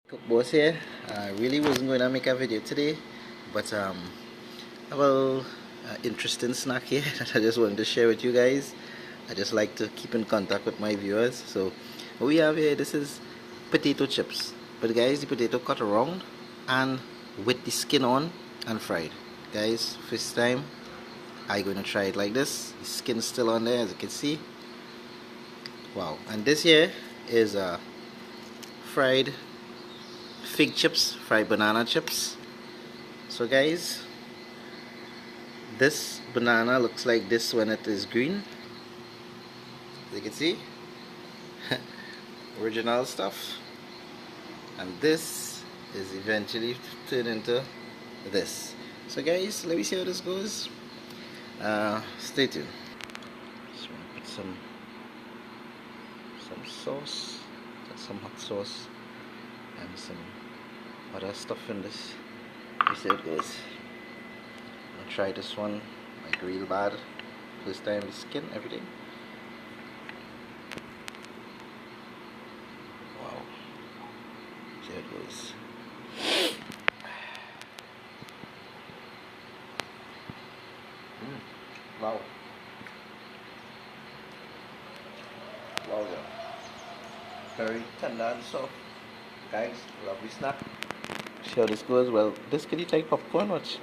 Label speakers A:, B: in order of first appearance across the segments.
A: Cook Boss here. I really wasn't going to make a video today, but I have a interesting snack here that I just wanted to share with you guys. I just like to keep in contact with my viewers. So what we have here, this is potato chips, but guys, the potato cut around and with the skin on and fried. Guys, first time I'm going to try it like this. The skin still on there, as you can see. Wow. And this here is fried fig chips, fried banana chips. So guys, this banana looks like this when it is green, as you can see. Original stuff. And this is eventually turned into this. So guys, let me see how this goes. Stay tuned. Just want to put some sauce, some hot sauce, and some other stuff in this. You see how it goes. I'll try this one like real bad. First time, the skin, everything. Wow. See how it goes. Wow. Wow, yeah. Very tender and soft. Guys, lovely snack. See how this goes. Well, this can eat like popcorn. Watch.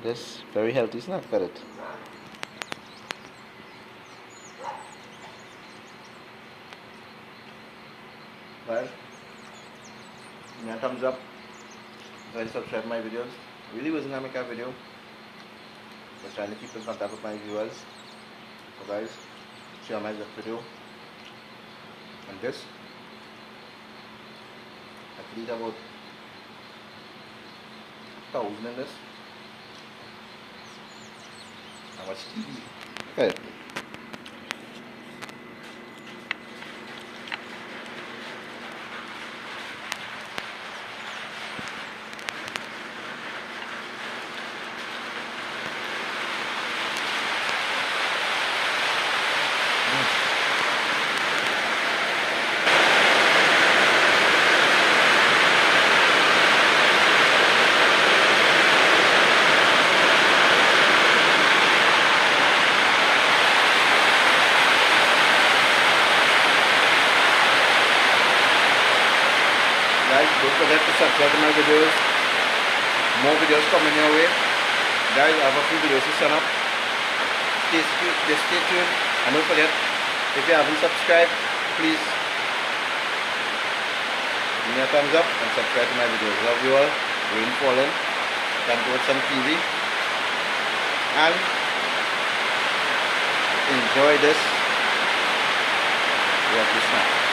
A: This very healthy snack. Got it. Guys, give me a thumbs up. Guys, subscribe to my videos. Really wasn't gonna make a video. Just trying to keep in contact with my viewers. So guys, share my video. And this, I could eat about 1,000 in this. How much TV? Okay. Guys, don't forget to subscribe to my videos. More videos coming your way. Guys, I have a few videos to send up. Just stay tuned. And don't forget, if you haven't subscribed, please give me a thumbs up and subscribe to my videos. Love you all. Rain falling. Can go watch some TV. And enjoy this. Lovely snack.